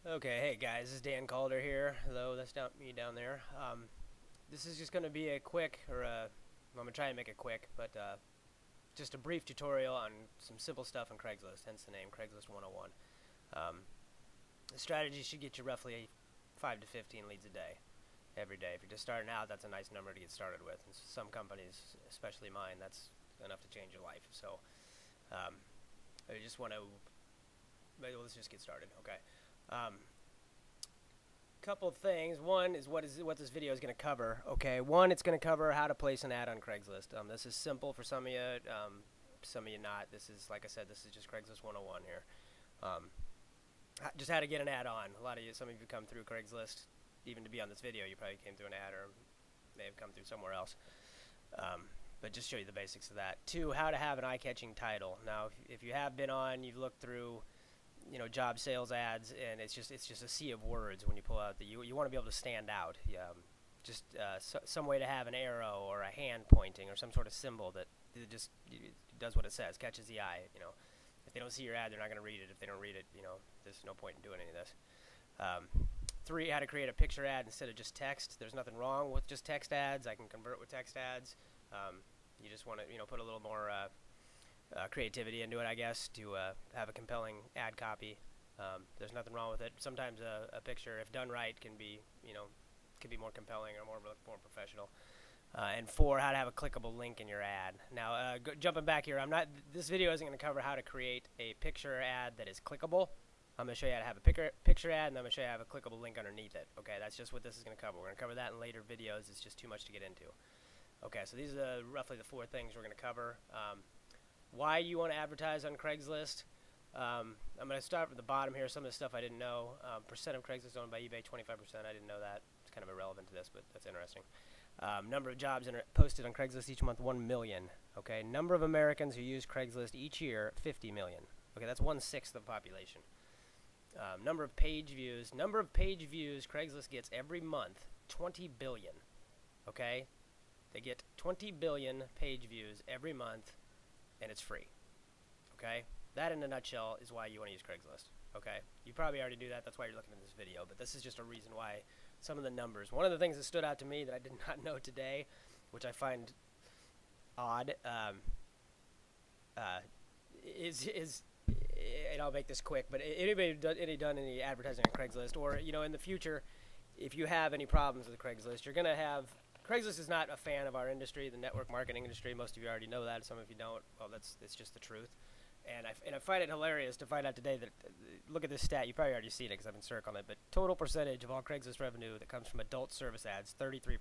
Okay, hey guys, this is Dan Calder here. Hello, that's not me down there. This is just going to be a quick, I'm going to try and make it quick, but just a brief tutorial on some simple stuff on Craigslist, hence the name, Craigslist 101. The strategy should get you roughly 5 to 15 leads a day, every day. If you're just starting out, that's a nice number to get started with. And some companies, especially mine, that's enough to change your life. So I just want to, let's just get started, okay? Couple things. One is what this video is going to cover. Okay, one, it's going to cover how to place an ad on Craigslist. This is simple for some of you, not. This is, like I said, this is just Craigslist 101 here. Just how to get an ad on. Some of you come through Craigslist, even to be on this video, you probably came through an ad or may have come through somewhere else. But just show you the basics of that. Two, how to have an eye-catching title. Now, if you have been on, you've looked through, job sales ads, and it's just a sea of words when you pull out you want to be able to stand out. Some way to have an arrow or a hand pointing or some sort of symbol that just does what it says, catches the eye. If they don't see your ad, they're not going to read it. If they don't read it, there's no point in doing any of this. Three, how to create a picture ad instead of just text. There's nothing wrong with just text ads. I can convert with text ads. You just want to put a little more creativity into it, I guess, to have a compelling ad copy. There's nothing wrong with it. Sometimes a picture, if done right, can be more compelling or more professional. And four, how to have a clickable link in your ad. Now, jumping back here, this video isn't going to cover how to create a picture ad that is clickable. I'm going to show you how to have a picture ad, and I'm going to show you how to have a clickable link underneath it. Okay, that's just what this is going to cover. We're going to cover that in later videos. It's just too much to get into. Okay, so these are roughly the four things we're going to cover. Why you want to advertise on Craigslist. I'm going to start from the bottom here. Some of the stuff I didn't know. Percent of Craigslist owned by eBay, 25%. I didn't know that. It's kind of irrelevant to this, but that's interesting. Number of jobs posted on Craigslist each month, 1 million. Okay, number of Americans who use Craigslist each year, 50 million. Okay, that's 1/6 of the population. Number of page views. Number of page views Craigslist gets every month, 20 billion. Okay, they get 20 billion page views every month, and it's free. Okay, that in a nutshell is why you want to use Craigslist. Okay, you probably already knew that. That's why you're looking at this video. But this is just a reason why. Some of the numbers. One of the things that stood out to me that I did not know today, which I find odd, is and I'll make this quick. But anybody done any advertising on Craigslist, or in the future, if you have any problems with Craigslist, you're gonna have. Craigslist is not a fan of our industry, the network marketing industry. Most of you already know that. Some of you don't. Well, it's just the truth. And I find it hilarious to find out today that, look at this stat, you probably already seen it because I've been circling it, but total percentage of all Craigslist revenue that comes from adult service ads, 33%.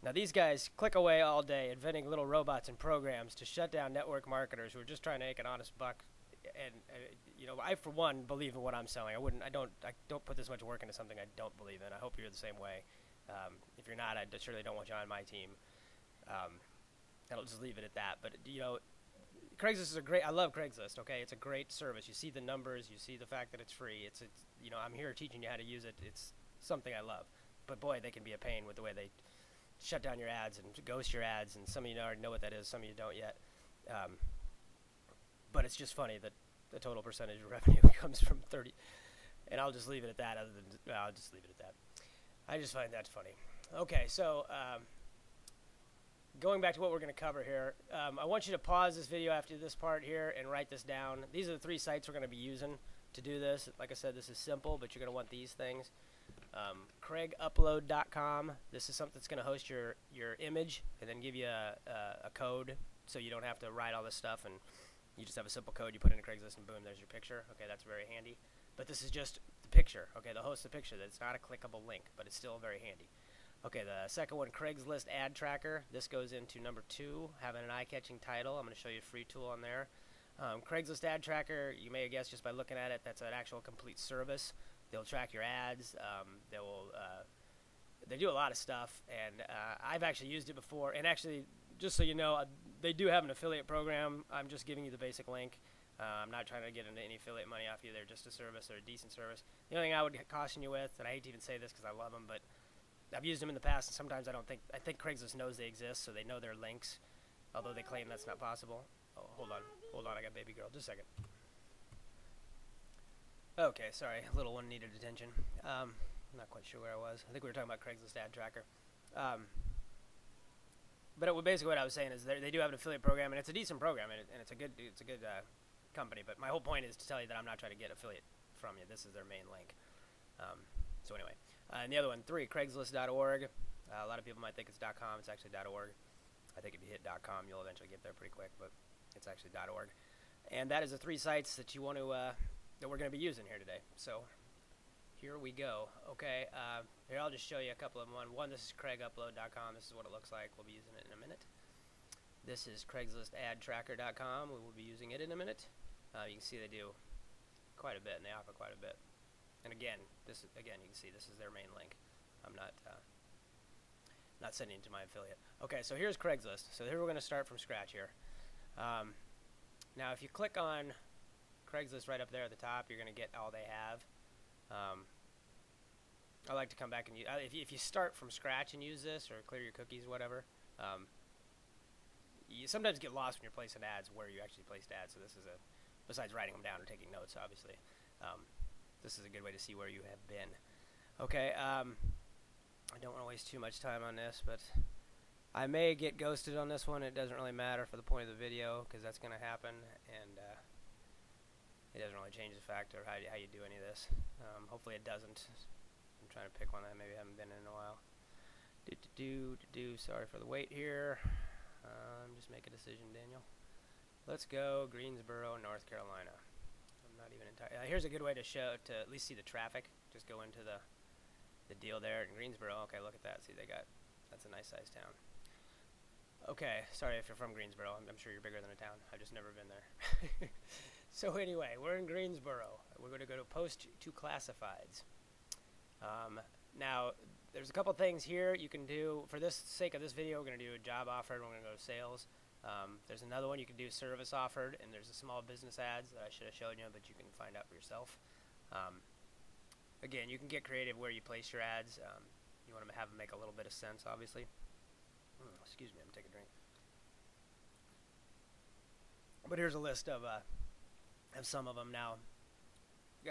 Now these guys click away all day inventing little robots and programs to shut down network marketers who are just trying to make an honest buck. And I for one believe in what I'm selling. I don't put this much work into something I don't believe in. I hope you're the same way. If you're not, I surely don't want you on my team. I'll just leave it at that. But Craigslist is I love Craigslist, okay? It's a great service. You see the numbers, you see the fact that it's free. I'm here teaching you how to use it. It's something I love. But boy, they can be a pain with the way they shut down your ads and ghost your ads, and some of you already know what that is, some of you don't yet. But it's just funny that the total percentage of revenue comes from 30, and I'll just leave it at that. I'll just leave it at that. I just find that funny. Okay, so going back to what we're going to cover here, I want you to pause this video after this part here and write this down. These are the 3 sites we're going to be using to do this. Like I said, this is simple, but you're going to want these things. Craigupload.com. This is something that's going to host your image and then give you a code, so you don't have to write all this stuff, and you just have a simple code you put into Craigslist, and boom, there's your picture. Okay, that's very handy. But this is just the picture. Okay, the host of the picture. That's not a clickable link, but it's still very handy. Okay, the second one, Craigslist Ad Tracker. This goes into number 2, having an eye-catching title. I'm going to show you a free tool on there. Craigslist Ad Tracker, you may have guessed just by looking at it, that's an actual complete service. They'll track your ads. They do a lot of stuff, and I've actually used it before. And actually, just so you know, they do have an affiliate program. I'm just giving you the basic link. I'm not trying to get into any affiliate money off you. They're just a service. They're a decent service. The only thing I would caution you with, and I hate to even say this because I love them, but I've used them in the past, and sometimes I think Craigslist knows they exist, so they know their links, although they claim that's not possible. Oh, hold on, I got baby girl, just a second. Okay, sorry, little one needed attention. Not quite sure where I was. I think we were talking about Craigslist Ad Tracker. But basically what I was saying is they do have an affiliate program, and it's a decent program, and it's a good company. But my whole point is to tell you that I'm not trying to get affiliate from you. This is their main link. So anyway, and the other one, 3, Craigslist.org. A lot of people might think it's .com. It's actually .org. I think if you hit .com, you'll eventually get there pretty quick, but it's actually .org. And that is the 3 sites that you want to that we're going to be using here today. So here we go. Okay, here I'll just show you a couple of them. One, this is craigupload.com. This is what it looks like. We'll be using it in a minute. This is Craigslist Ad Tracker.com. We will be using it in a minute. You can see they do quite a bit, and they offer quite a bit. And again, you can see this is their main link. I'm not sending it to my affiliate. Okay, so here's Craigslist. So here we're going to start from scratch here. Now, if you click on Craigslist right up there at the top, you're going to get all they have. I like to come back and use, if you start from scratch and use this, or clear your cookies, whatever, you sometimes get lost when you're placing ads where you actually placed ads. So this is besides writing them down or taking notes, obviously, this is a good way to see where you have been. Okay, I don't want to waste too much time on this, but I may get ghosted on this one. It doesn't really matter for the point of the video, because that's going to happen, and it doesn't really change the fact of how you do any of this. Hopefully it doesn't. I'm trying to pick one that I maybe haven't been in a while. Sorry for the wait here. Just make a decision, Daniel. Let's go Greensboro, North Carolina. I'm not even entirely. Here's a good way to at least see the traffic. Just go into the deal there in Greensboro. Okay, look at that. See, that's a nice sized town. Okay, sorry if you're from Greensboro. I'm sure you're bigger than a town. I've just never been there. So anyway, we're in Greensboro. We're going to go to Post to Classifieds. Now, there's a couple things here you can do. For the sake of this video, we're going to do a job offered. We're going to go to sales. There's another one you can do, service offered, and there's a small business ads that I should have shown you, but you can find out for yourself. Again, you can get creative where you place your ads. You want to have them make a little bit of sense, obviously. Excuse me, I'm taking a drink. But here's a list of some of them now.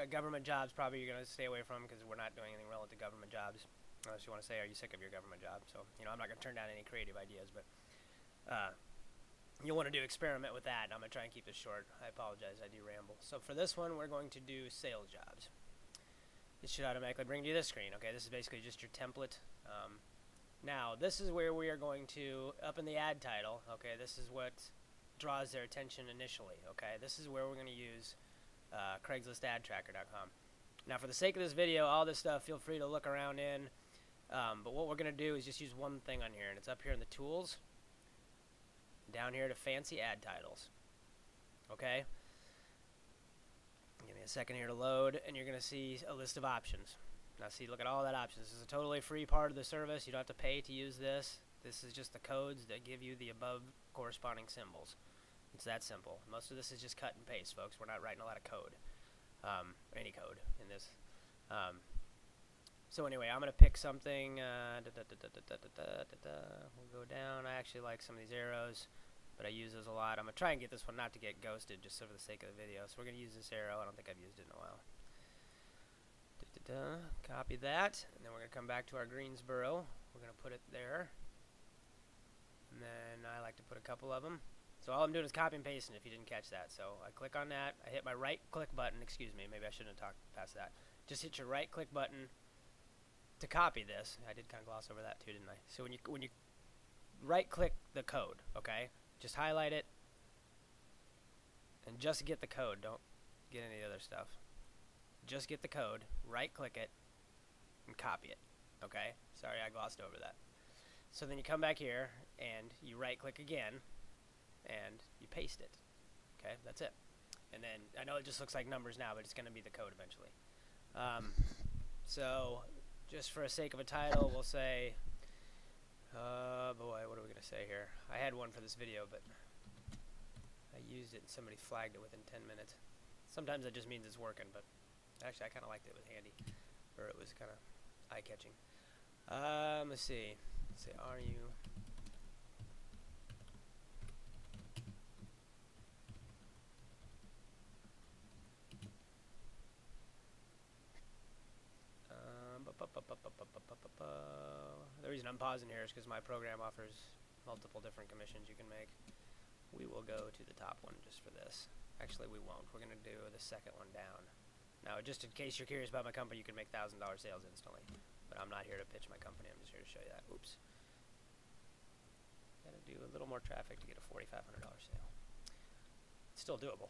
Government jobs probably you're going to stay away from, because we're not doing anything relative to government jobs. Unless you want to say, are you sick of your government job? So, I'm not going to turn down any creative ideas, but you want to experiment with that. I'm going to try and keep this short. I apologize, I do ramble. So for this one, we're going to do sales jobs. It should automatically bring you to this screen. Okay, this is basically just your template. Now, this is where we are going to, up in the ad title, okay, this is what draws their attention initially, okay? This is where we're going to use CraigslistAdTracker.com. Now, for the sake of this video, all this stuff, feel free to look around in, but what we're going to do is just use one thing on here, and it's up here in the tools, down here to fancy ad titles, okay? Give me a second here to load, and you're going to see a list of options. Now see, look at all that options. This is a totally free part of the service. You don't have to pay to use this. This is just the codes that give you the above corresponding symbols. It's that simple. Most of this is just cut and paste, folks. We're not writing a lot of code. Any code in this. So anyway, I'm going to pick something. We'll go down. I actually like some of these arrows, but I use those a lot. I'm going to try and get this one not to get ghosted, just for the sake of the video. So we're going to use this arrow. I don't think I've used it in a while. Copy that, and then we're going to come back to our Greensboro. We're going to put it there, and then I like to put a couple of them. So all I'm doing is copy and pasting, if you didn't catch that. So I click on that, I hit my right click button, excuse me, maybe I shouldn't have talked past that. Just hit your right click button to copy this. I did kind of gloss over that too, didn't I? So when you right click the code, okay, just highlight it and just get the code, don't get any other stuff. Just get the code, right click it, and copy it, okay? Sorry, I glossed over that. So then you come back here, and you right click again, and you paste it, okay? That's it. And then, I know it just looks like numbers now, but it's going to be the code eventually. So, just for the sake of a title, we'll say, boy, what are we going to say here? I had one for this video, but I used it and somebody flagged it within 10 minutes. Sometimes that just means it's working, but actually I kind of liked it with Handy, or it was kind of eye-catching. Let's see. Let's say, are you... I'm pausing here because my program offers multiple different commissions you can make. We will go to the top one just for this. Actually, we won't. We're going to do the second one down. Now, just in case you're curious about my company, you can make $1,000 sales instantly. But I'm not here to pitch my company. I'm just here to show you that. Oops. Got to do a little more traffic to get a $4,500 sale. It's still doable.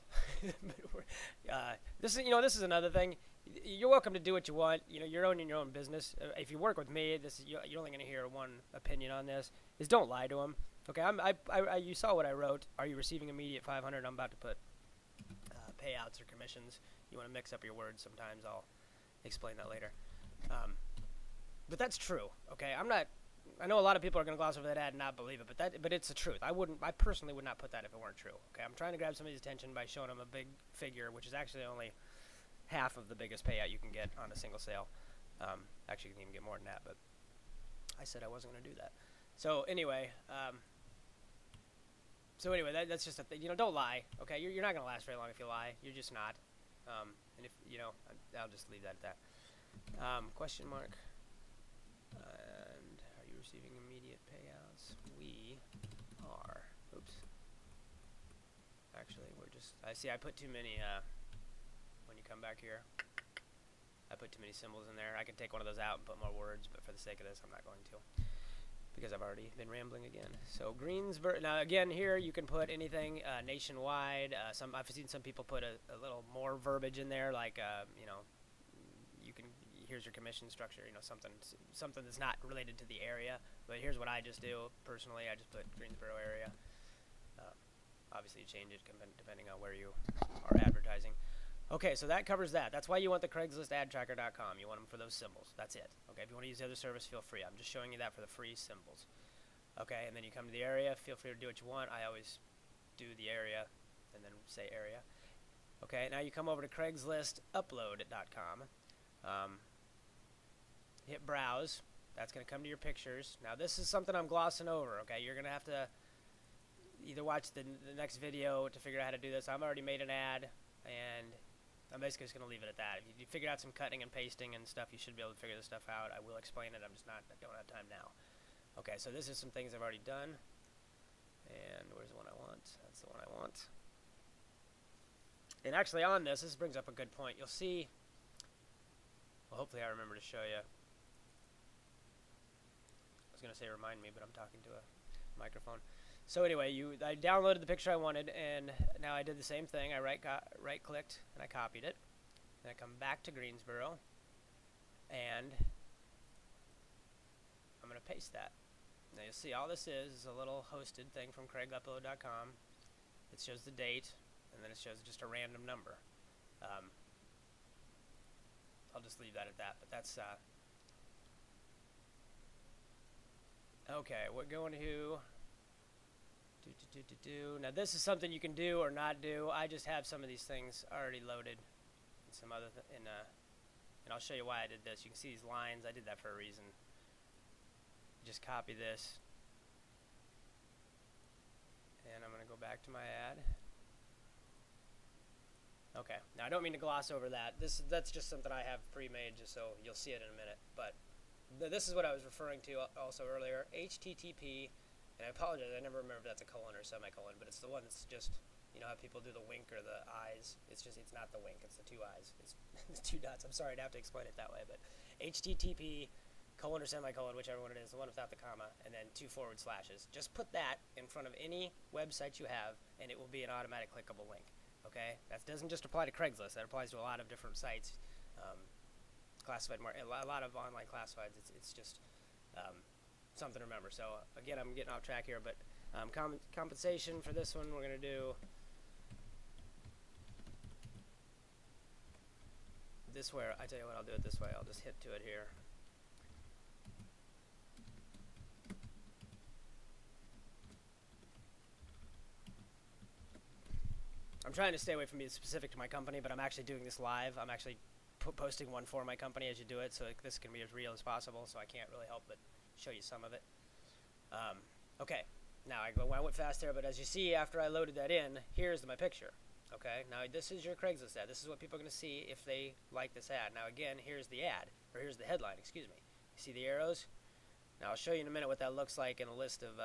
This is another thing. You're welcome to do what you want. You're owning your own business. If you work with me, you're only going to hear one opinion on this. Is don't lie to them. Okay, you saw what I wrote. Are you receiving immediate 500? I'm about to put payouts or commissions. You want to mix up your words sometimes. I'll explain that later. But that's true. Okay, I know a lot of people are going to gloss over that ad and not believe it, but it's the truth. I personally would not put that if it weren't true. Okay, I'm trying to grab somebody's attention by showing them a big figure, which is actually only half of the biggest payout you can get on a single sale. Actually, you can even get more than that, but I said I wasn't going to do that. So anyway, that's just a thing. Don't lie. Okay, you're not going to last very long if you lie. You're just not. And if I'll just leave that at that. Question mark. And are you receiving immediate payouts? We are. Oops. Actually, I put too many. When you come back here, I put too many symbols in there. I could take one of those out and put more words, but for the sake of this, I'm not going to, because I've already been rambling again. So Greensboro. Now again, here you can put anything nationwide. I've seen some people put a little more verbiage in there, like you can. Here's your commission structure. Something that's not related to the area. But here's what I just do personally. I just put Greensboro area. Obviously, you change it depending on where you are advertising. Okay, so that covers that. That's why you want the Craigslist Ad Tracker.com. You want them for those symbols. That's it. Okay, if you want to use the other service, feel free. I'm just showing you that for the free symbols. Okay, and then you come to the area. Feel free to do what you want. I always do the area and then say area. Okay, now you come over to CraigslistUpload.com. Hit browse. That's going to come to your pictures. Now this is something I'm glossing over. Okay, you're going to have to either watch the next video to figure out how to do this. I've already made an ad, and I'm basically just going to leave it at that. If you figured out some cutting and pasting and stuff, you should be able to figure this stuff out. I will explain it. I don't have time now. Okay, so this is some things I've already done. And where's the one I want? That's the one I want. And actually on this brings up a good point. You'll see, well, hopefully I remember to show you. I was going to say remind me, but I'm talking to a microphone. So anyway, I downloaded the picture I wanted, and now I did the same thing. I right-clicked, and I copied it. Then I come back to Greensboro, and I'm going to paste that. Now you'll see all this is a little hosted thing from CraigUpload.com. It shows the date, and then it shows just a random number. I'll just leave that at that, but that's... okay, we're going to... Now this is something you can do or not do. I just have some of these things already loaded, and some other and I'll show you why I did this. You can see these lines. I did that for a reason. Just copy this, and I'm going to go back to my ad. Okay, now I don't mean to gloss over that. That's just something I have pre-made, just so you'll see it in a minute. But this is what I was referring to also earlier. HTTP. And I apologize, I never remember if that's a colon or semicolon, but it's the one that's just, how people do the wink or the eyes. It's not the wink, it's the two eyes. It's the two dots. I'm sorry to have to explain it that way, but HTTP, colon or semicolon, whichever one it is, the one without the comma, and then 2 forward slashes. Just put that in front of any website you have, and it will be an automatic clickable link. Okay? That doesn't just apply to Craigslist. That applies to a lot of different sites. Classified, a lot of online classifieds. It's just... something to remember. So again, I'm getting off track here, but compensation for this one, we're going to do this way. I tell you what, I'll do it this way. I'll just hit to it here. I'm trying to stay away from being specific to my company, but I'm actually doing this live. I'm actually posting one for my company as you do it, so this can be as real as possible, so I can't really help but show you some of it. Okay, now I went fast there, but as you see, after I loaded that in, here's my picture. Okay, now this is your Craigslist ad. This is what people are going to see if they like this ad. Now again, here's the ad, or here's the headline, excuse me. You see the arrows? Now I'll show you in a minute what that looks like in a list of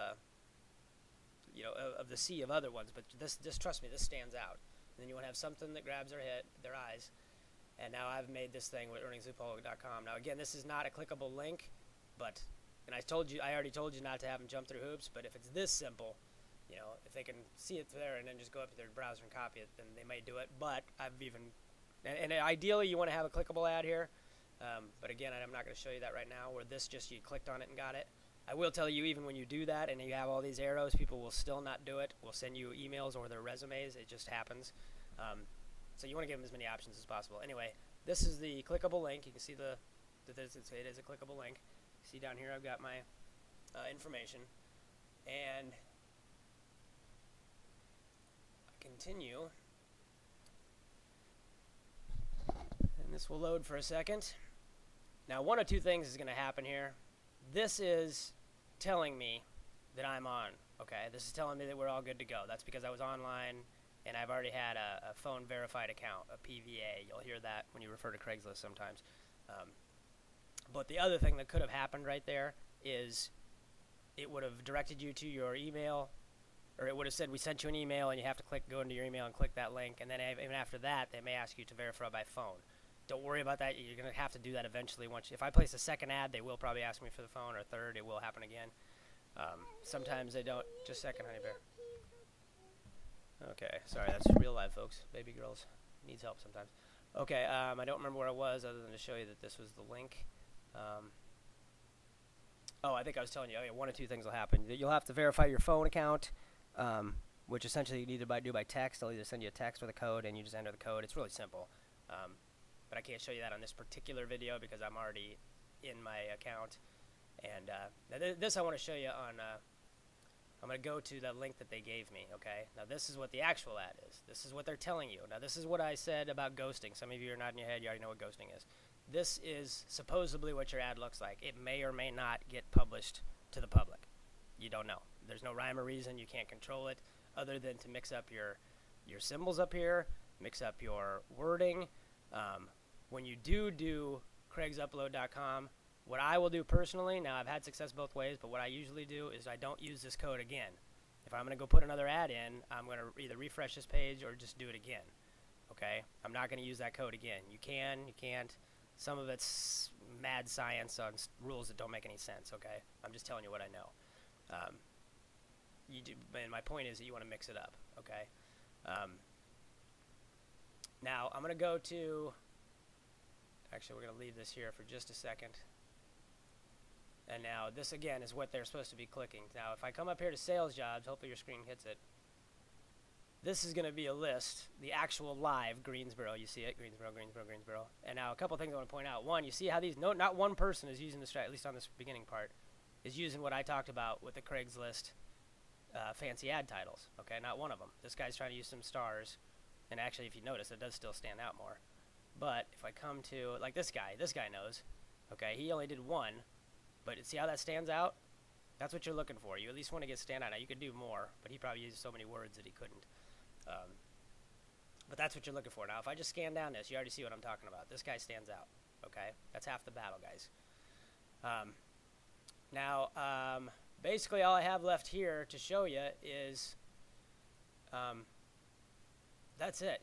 of the sea of other ones, but this trust me, this stands out. And then you want to have something that grabs their eyes. And now I've made this thing with earningsloophole.com. Now again, this is not a clickable link, but I already told you not to have them jump through hoops, but if it's this simple, if they can see it there and then just go up to their browser and copy it, then they may do it. But and ideally you want to have a clickable ad here, but again, I'm not going to show you that right now, where this just you clicked on it and got it. I will tell you, even when you do that and you have all these arrows, people will still not do it. We'll send you emails or their resumes. It just happens. So you want to give them as many options as possible. Anyway, this is the clickable link. You can see it is a clickable link. See down here, I've got my information, and I continue, and this will load for a second. Now, one of two things is going to happen here. This is telling me that I'm on. Okay, this is telling me that we're all good to go. That's because I was online and I've already had a phone verified account, a PVA. You'll hear that when you refer to Craigslist sometimes. But the other thing that could have happened right there is it would have directed you to your email, or it would have said we sent you an email and you have to go into your email and click that link, and then even after that they may ask you to verify by phone. Don't worry about that. You're going to have to do that eventually. If I place a second ad, they will probably ask me for the phone, or a third, it will happen again. Sometimes they don't. Just a second, honey bear. Okay, sorry, that's real life, folks. Baby girls needs help sometimes. Okay, I don't remember where I was other than to show you that this was the link. I think I was telling you, one of two things will happen. You'll have to verify your phone account, which essentially you need to do by text. They'll either send you a text with a code, and you just enter the code. It's really simple. But I can't show you that on this particular video because I'm already in my account. And this I want to show you on, I'm going to go to the link that they gave me, okay? Now this is what the actual ad is. This is what they're telling you. Now this is what I said about ghosting. Some of you are nodding your head. You already know what ghosting is. This is supposedly what your ad looks like. It may or may not get published to the public. You don't know. There's no rhyme or reason. You can't control it other than to mix up your symbols up here, mix up your wording. When you do craigsupload.com, what I will do personally, now I've had success both ways, but what I usually do is I don't use this code again. If I'm going to go put another ad in, I'm going to either refresh this page or just do it again. Okay? I'm not going to use that code again. You can, you can't. Some of it's mad science on rules that don't make any sense, okay? I'm just telling you what I know. And my point is that you want to mix it up, okay? Now, I'm going to go to... Actually, we're going to leave this here for just a second. And now, this again is what they're supposed to be clicking. Now, if I come up here to sales jobs, hopefully your screen hits it. This is going to be a list, the actual live Greensboro. You see it, Greensboro, Greensboro, Greensboro. And now, a couple things I want to point out. One, you see how these, not one person is using this, at least on this beginning part, is using what I talked about with the Craigslist fancy ad titles. Okay, not one of them. This guy's trying to use some stars. And actually, if you notice, it does still stand out more. But if I come to, like this guy knows. Okay, he only did one. But see how that stands out? That's what you're looking for. You at least want to get stand out. Now, you could do more, but he probably used so many words that he couldn't. But that's what you're looking for. Now, if I just scan down this, you already see what I'm talking about. This guy stands out. Okay? That's half the battle, guys. Basically, all I have left here to show you is... that's it.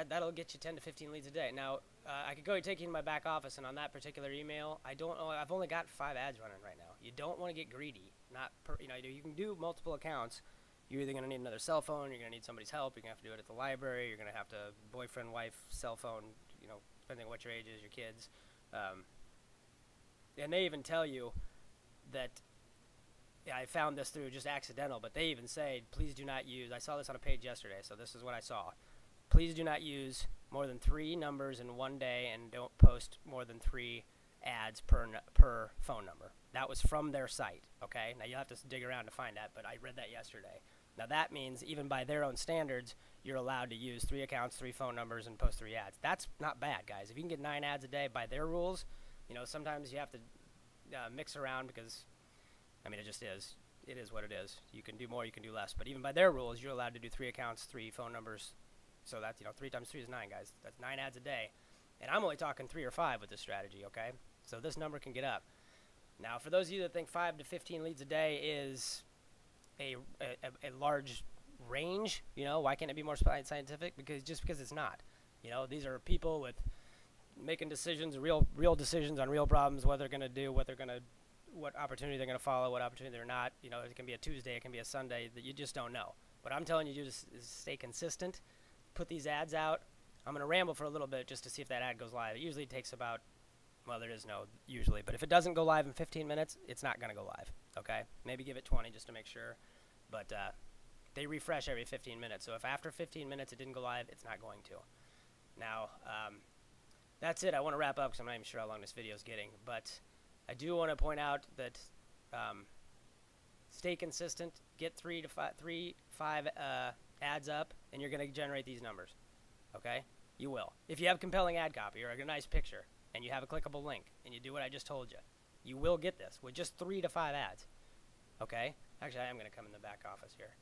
That'll get you 10 to 15 leads a day. Now, I could go take you to my back office, and on that particular email, I've only got 5 ads running right now. You don't want to get greedy. You can do multiple accounts. You're either going to need another cell phone, you're going to need somebody's help, you're going to have to do it at the library, you're going to have to boyfriend, wife, cell phone, depending on what your age is, your kids. And they even tell you that, I found this through just accidental, but they even say, please do not use, I saw this on a page yesterday, so this is what I saw. Please do not use more than 3 numbers in one day, and don't post more than 3 ads per phone number. That was from their site, okay? Now, you'll have to dig around to find that, but I read that yesterday. Now, that means even by their own standards, you're allowed to use 3 accounts, 3 phone numbers, and post 3 ads. That's not bad, guys. If you can get 9 ads a day by their rules, sometimes you have to mix around because, it just is. It is what it is. You can do more, you can do less. But even by their rules, you're allowed to do 3 accounts, 3 phone numbers. So that's, 3 times 3 is 9, guys. That's 9 ads a day. And I'm only talking 3 or 5 with this strategy, okay? So this number can get up. Now, for those of you that think 5 to 15 leads a day is a large range, you know, why can't it be more scientific? Because it's not. You know, these are people with making decisions, real decisions on real problems, what they're going to do, what opportunity they're going to follow, what opportunity they're not. You know, it can be a Tuesday, it can be a Sunday, that you just don't know. What I'm telling you to do is stay consistent, put these ads out. I'm going to ramble for a little bit just to see if that ad goes live. It usually takes about, well, there is no usually, but if it doesn't go live in 15 minutes, it's not going to go live, okay? Maybe give it 20 just to make sure, but they refresh every 15 minutes. So if after 15 minutes it didn't go live, it's not going to. Now, that's it. I want to wrap up because I'm not even sure how long this video is getting, but I do want to point out that stay consistent, get 3 to 5 ads up, and you're going to generate these numbers, okay? You will. If you have compelling ad copy or a nice picture and you have a clickable link and you do what I just told you, you will get this with just 3 to 5 ads, okay? Actually, I am going to come in the back office here.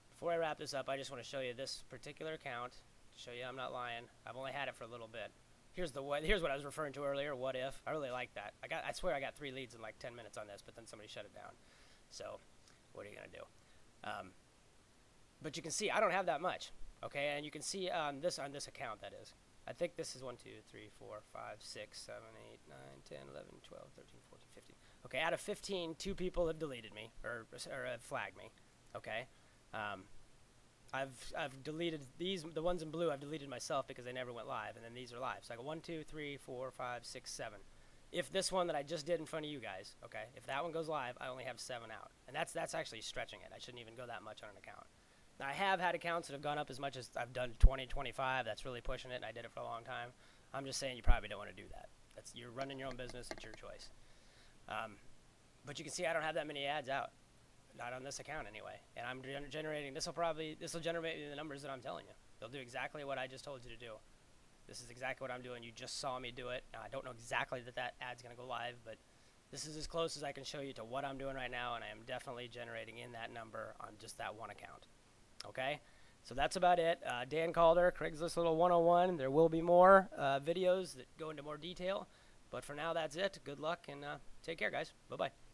Before I wrap this up, I just want to show you this particular account to show you I'm not lying. I've only had it for a little bit. Here's what I was referring to earlier, what if. I really like that. I swear I got 3 leads in like 10 minutes on this, but then somebody shut it down. So what are you going to do? But you can see I don't have that much, okay? And you can see on this account, that is. I think this is 1, 2, 3, 4, 5, 6, 7, 8, 9, 10, 11, 12, 13, 14, 15. Okay, out of 15, 2 people have deleted me or have flagged me, okay? I've deleted these, the ones in blue I've deleted myself because they never went live, and then these are live. So I got 1, 2, 3, 4, 5, 6, 7. If this one that I just did in front of you guys, okay, if that one goes live, I only have 7 out. And that's actually stretching it. I shouldn't even go that much on an account. Now, I have had accounts that have gone up as much as I've done 20, 25. That's really pushing it, and I did it for a long time. I'm just saying you probably don't want to do that. You're running your own business. It's your choice. But you can see I don't have that many ads out. Not on this account anyway. And I'm generating, this will generate the numbers that I'm telling you. They'll do exactly what I just told you to do. This is exactly what I'm doing. You just saw me do it. Now, I don't know exactly that ad's going to go live, but this is as close as I can show you to what I'm doing right now, and I am definitely generating in that number on just that one account. Okay? So that's about it. Dan Calder, Craigslist Little 101. There will be more videos that go into more detail. But for now, that's it. Good luck, and take care, guys. Bye-bye.